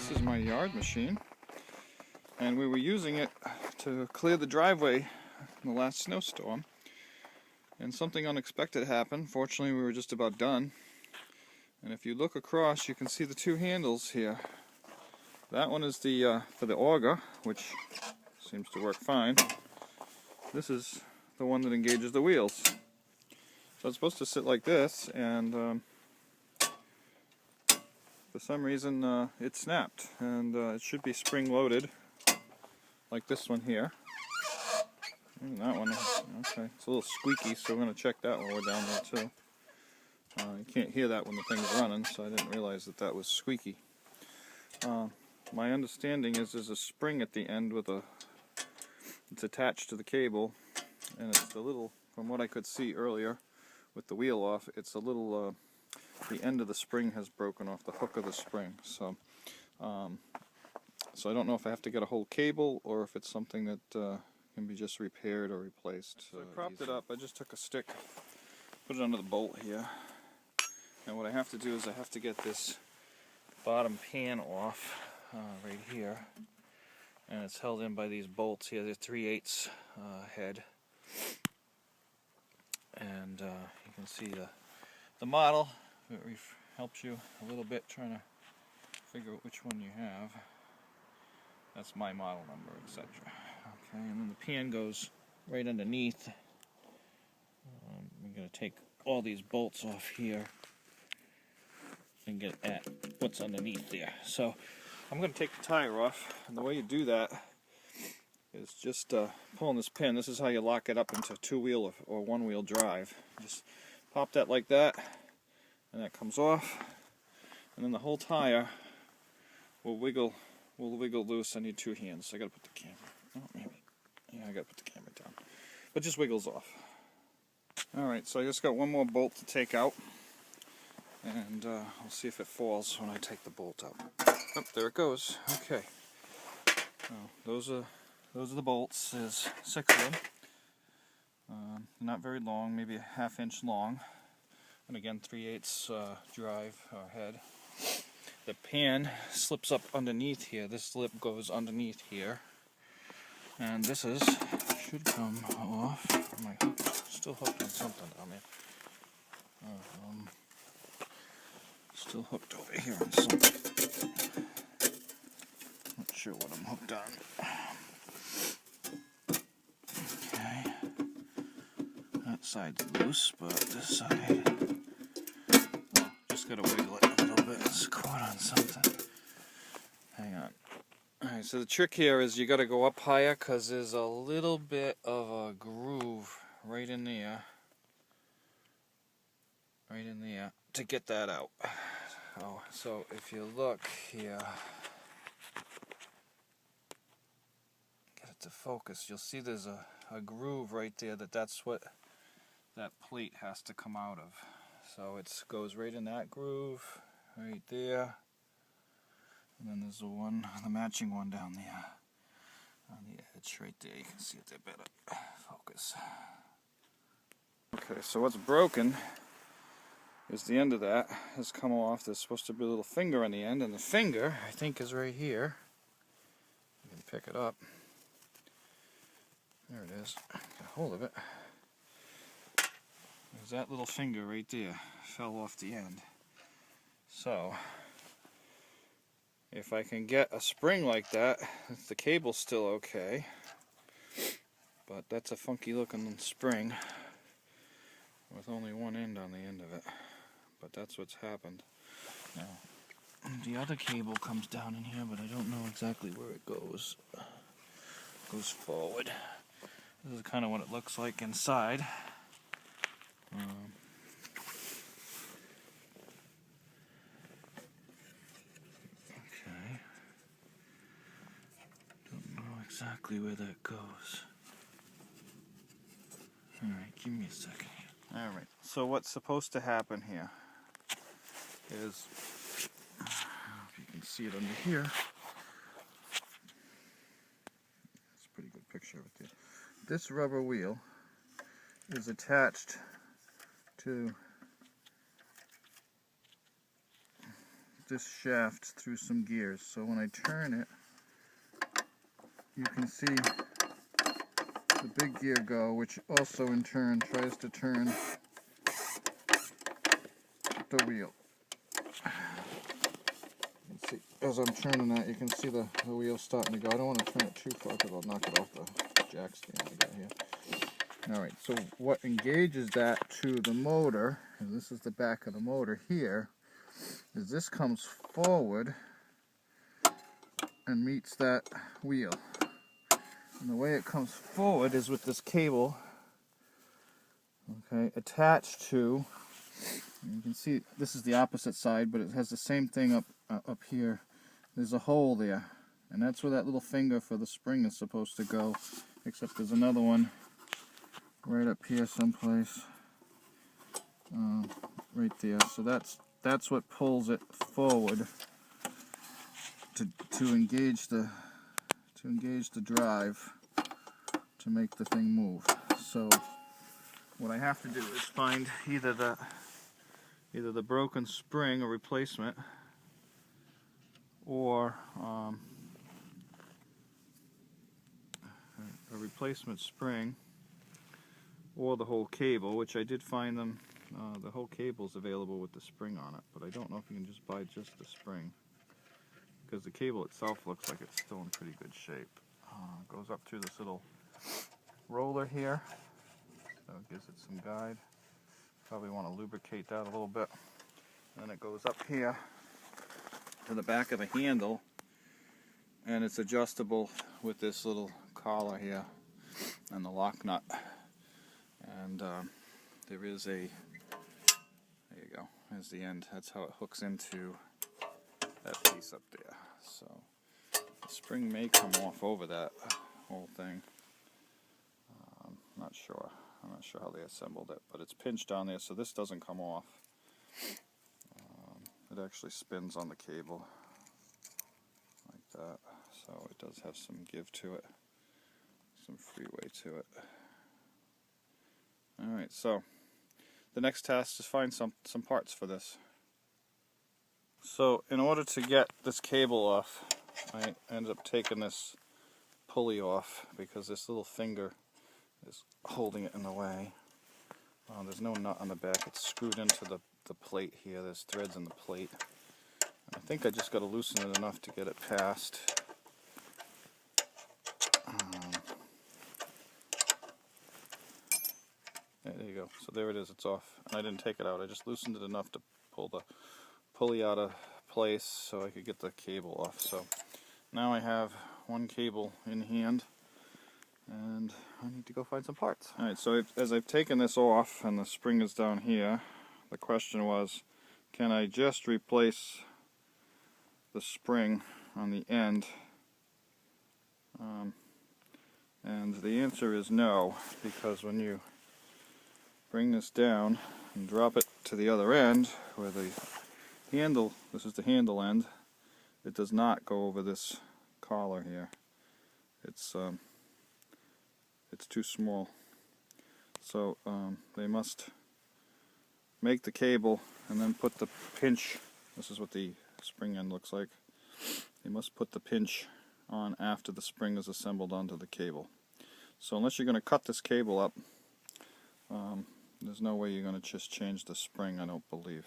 This is my yard machine, and we were using it to clear the driveway in the last snowstorm, and something unexpected happened. Fortunately, we were just about done, and if you look across, you can see the two handles here. That one is the for the auger, which seems to work fine. This is the one that engages the wheels. So it's supposed to sit like this, and for some reason it snapped, and it should be spring loaded like this one here. And that one, okay, it's a little squeaky, so we're going to check that while we're down there too. You can't hear that when the thing's running, so I didn't realize that that was squeaky. My understanding is there's a spring at the end with it's attached to the cable, and it's the little, from what I could see earlier with the wheel off, it's a little the end of the spring has broken off, the hook of the spring. So so I don't know if I have to get a whole cable or if it's something that can be just repaired or replaced. So I propped it up. I just took a stick, put it under the bolt here, and what I have to do is I have to get this bottom pan off right here, and it's held in by these bolts here. They're 3/8 head, and you can see the model. It helps you a little bit trying to figure out which one you have. That's my model number, etc. Okay, and then the pan goes right underneath. I'm going to take all these bolts off here and get at what's underneath there. So I'm going to take the tire off, and the way you do that is just pulling this pin. This is how you lock it up into two-wheel or one-wheel drive. Just pop that like that, and that comes off, and then the whole tire will wiggle loose. I need two hands, so I gotta put the camera, yeah, I gotta put the camera down, but just wiggles off. Alright, so I just got one more bolt to take out, and I'll see if it falls when I take the bolt out. Oh, there it goes. Okay, those are the bolts. There's 6 of them. Not very long, maybe a ½ inch long. And again, 3/8 drive or head. The pan slips up underneath here. This lip goes underneath here, and this should come off. My hook still hooked on something down there. Still hooked over here on something. Not sure what I'm hooked on. Okay, that side's loose, but this side. Gotta wiggle it a little bit. It's caught on something. Hang on. Alright, so the trick here is you gotta go up higher, because there's a little bit of a groove right in there. Right in there to get that out. Oh, so if you look here, get it to focus, you'll see there's a groove right there that's what that plate has to come out of. So it goes right in that groove, right there, and then there's the matching one down there, on the edge right there. You can see it there better. Focus. Okay, so what's broken is the end of that has come off. There's supposed to be a little finger on the end, and the finger, I think, is right here. You can pick it up. There it is. Get a hold of it. There's that little finger right there, fell off the end. So, if I can get a spring like that, the cable's still okay, but that's a funky looking spring with only one end on the end of it. But that's what's happened. Now, the other cable comes down in here, but I don't know exactly where it goes. It goes forward. This is kind of what it looks like inside. Okay, don't know exactly where that goes. Alright, give me a second here. Alright, so what's supposed to happen here is, if you can see it under here, it's a pretty good picture of it there. This rubber wheel is attached to this shaft through some gears. So when I turn it, you can see the big gear go, which also in turn tries to turn the wheel. You see, as I'm turning that, you can see the wheel starting to go. I don't want to turn it too far because I'll knock it off the jack stand I got here. Alright, so what engages that to the motor, and this is the back of the motor here, is this comes forward and meets that wheel. And the way it comes forward is with this cable, okay, attached to, you can see this is the opposite side, but it has the same thing up here. There's a hole there, and that's where that little finger for the spring is supposed to go, except there's another one right up here someplace, right there. So that's what pulls it forward to engage the drive to make the thing move. So what I have to do is find either the broken spring or replacement, or a replacement spring, or the whole cable, which I did find them. The whole cable's available with the spring on it, but I don't know if you can just buy just the spring, because the cable itself looks like it's still in pretty good shape. It goes up through this little roller here, so it gives it some guide. Probably want to lubricate that a little bit. And then it goes up here to the back of a handle, and it's adjustable with this little collar here and the lock nut. And there is there you go, there's the end. That's how it hooks into that piece up there. So the spring may come off over that whole thing. I'm not sure how they assembled it, but it's pinched down there, so this doesn't come off. It actually spins on the cable like that, so it does have some give to it, some freeway to it. Alright, so the next task is find some parts for this. So in order to get this cable off, I ended up taking this pulley off because this little finger is holding it in the way. There's no nut on the back, it's screwed into the plate here. There's threads in the plate. And I think I just got to loosen it enough to get it past. There you go. So there it is, it's off. And I didn't take it out, I just loosened it enough to pull the pulley out of place so I could get the cable off. So now I have one cable in hand, and I need to go find some parts. Alright, so as I've taken this off and the spring is down here, the question was, can I just replace the spring on the end? And the answer is no, because when you bring this down and drop it to the other end, where the handle, this is the handle end, it does not go over this collar here. It's too small. So they must make the cable and then put the pinch, this is what the spring end looks like, they must put the pinch on after the spring is assembled onto the cable. So unless you're going to cut this cable up, there's no way you're going to just change the spring, I don't believe.